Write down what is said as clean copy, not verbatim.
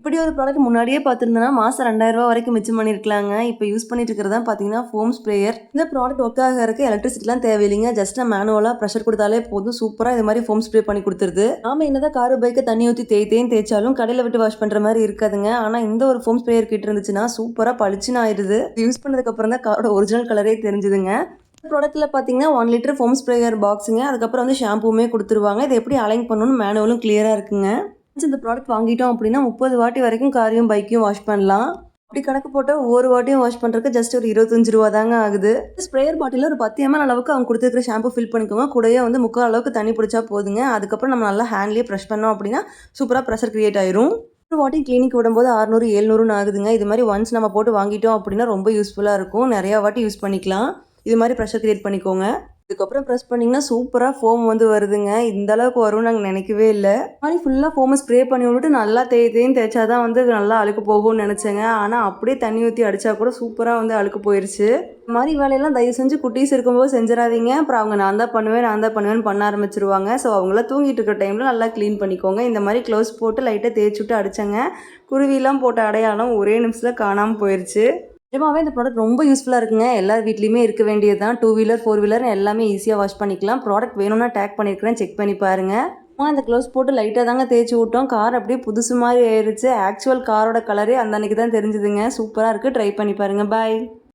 இப்படி ஒரு ப்ராடக்ட் முன்னாடியே பார்த்துருந்தேன்னா மாதம் ரூ. 2000 வரைக்கும் மிச்சம் பண்ணியிருக்கலாங்க. இப்போ யூஸ் பண்ணிட்டு இருக்கிறது தான் பார்த்தீங்கன்னா ஃபோம் ஸ்ப்ரேயர். இந்த ப்ராடக்ட் ஒர்க் ஆகறதுக்கு எலக்ட்ரிசிட்டிலாம் தேவையில்லைங்க. ஜஸ்ட் மேனுவலாக ப்ரெஷர் கொடுத்தாலே போதும். சூப்பராக இது மாதிரி ஃபோம் ஸ்ப்ரே பண்ணி கொடுத்துருது. நாம என்னதான் காரு பைக்கை தண்ணி ஊற்றி தேய்ச்சாலும் கடையில் விட்டு வாஷ் பண்ணுற மாதிரி இருக்காதுங்க. ஆனால் இந்த ஒரு ஃபோம் ஸ்ப்ரேயர் கிட்ட இருந்துச்சுன்னா சூப்பராக பளிச்சுன்னு ஆயிடுது. யூஸ் பண்ணதுக்கப்புறம் தான் காரோட ஒரிஜினல் கலரே தெரிஞ்சுதுங்க. இந்த ப்ராடக்ட்டில் பார்த்தீங்கன்னா 1 லிட்டர் ஃபோம் ஸ்ப்ரேயர் பாக்ஸுங்க. அதுக்கப்புறம் வந்து ஷாம்புமே கொடுத்துருவாங்க. இதை எப்படி அலைன் பண்ணணும்னு மேனுவலும் கிளியராக இருக்குங்க. இந்த ப்ராடக்ட் வாங்கிட்டோம் அப்படின்னா 30 வாட்டி வரைக்கும் காரையும் பைக்கையும் வாஷ் பண்ணலாம். அப்படி கணக்கு போட்டால் ஒவ்வொரு வாட்டியும் வாஷ் பண்ணுறதுக்கு ஜஸ்ட் ஒரு 25 ரூபா தாங்க ஆகுது. ஸ்ப்ரேயர் பாட்டிலில் ஒரு 10 ml அளவுக்கு அவங்க கொடுத்துருக்கிற ஷாம்பு ஃபில் பண்ணிக்கோங்க. கூடயே வந்து 3/4 அளவுக்கு தண்ணி பிடிச்சா போதுங்க. அதுக்கப்புறம் நம்ம நல்லா ஹேண்ட்லேயே ப்ரெஷ் பண்ணோம் அப்படின்னா சூப்பராக ப்ரெஷர் கிரியேட் ஆயிரும். ஒரு வாட்டி கிளினிக் விடும்போது 600 700 ஆகுதுங்க. இது மாதிரி ஒன்ஸ் நம்ம போட்டு வாங்கிட்டோம் அப்படின்னா ரொம்ப யூஸ்ஃபுல்லாக இருக்கும். நிறையா வாட்டி யூஸ் பண்ணிக்கலாம். இது மாதிரி ப்ரெஷர் கிரியேட் பண்ணிக்கோங்க. இதுக்கப்புறம் ப்ரெஸ் பண்ணிங்கன்னா சூப்பராக ஃபோம் வந்து வருதுங்க. இந்த அளவுக்கு வரும்னு நாங்கள் நினைக்கவே இல்லை. மாதிரி ஃபுல்லாக ஃபோமை ஸ்ப்ரே பண்ணி விட்டுட்டு நல்லா தேய்ச்சா தான் வந்து நல்லா அழுக்கு போகும்னு நினச்சேங்க. ஆனால் அப்படியே தண்ணி ஊற்றி அடித்தா கூட சூப்பராக வந்து அழுக்கு போயிடுச்சு. இந்த மாதிரி வேலையெல்லாம் தயவு செஞ்சு குட்டீஸ் இருக்கும்போது செஞ்சிடாதீங்க. அப்புறம் அவங்க நான் தான் பண்ணுவேன்னு பண்ண ஆரம்பிச்சிருவாங்க. ஸோ அவங்களாம் தூங்கிட்டு இருக்கிற டைமில் நல்லா க்ளீன் பண்ணிக்கோங்க. இந்த மாதிரி க்ளவுஸ் போட்டு லைட்டாக தேய்ச்சி விட்டு அடித்தேங்க. குருவிலாம் போட்ட அடையாளம் ஒரே நிமிஷத்தில் காணாமல் போயிடுச்சு. நிஜமாவே இந்த ப்ராடக்ட் ரொம்ப யூஸ்ஃபுல்லாக இருக்குங்க. எல்லார் வீட்லேயுமே இருக்க வேண்டியது தான். 2 வீலர் 4 வீலர் எல்லாமே ஈஸியாக வாஷ் பண்ணிக்கலாம். ப்ராடக்ட் வேணும்னா டேக் பண்ணியிருக்கிறேன், செக் பண்ணி பாருங்கள். இந்த க்ளவுஸ் போட்டு லைட்டாக தாங்க தேய்ச்சி விட்டோம். கார் அப்படியே புதுசு மாதிரி ஆயிடுச்சு. ஆக்சுவல் காரோட கலரே அந்த அன்னைக்கு தான் தெரிஞ்சுதுங்க. சூப்பராக இருக்குது. ட்ரை பண்ணி பாருங்கள். பாய்.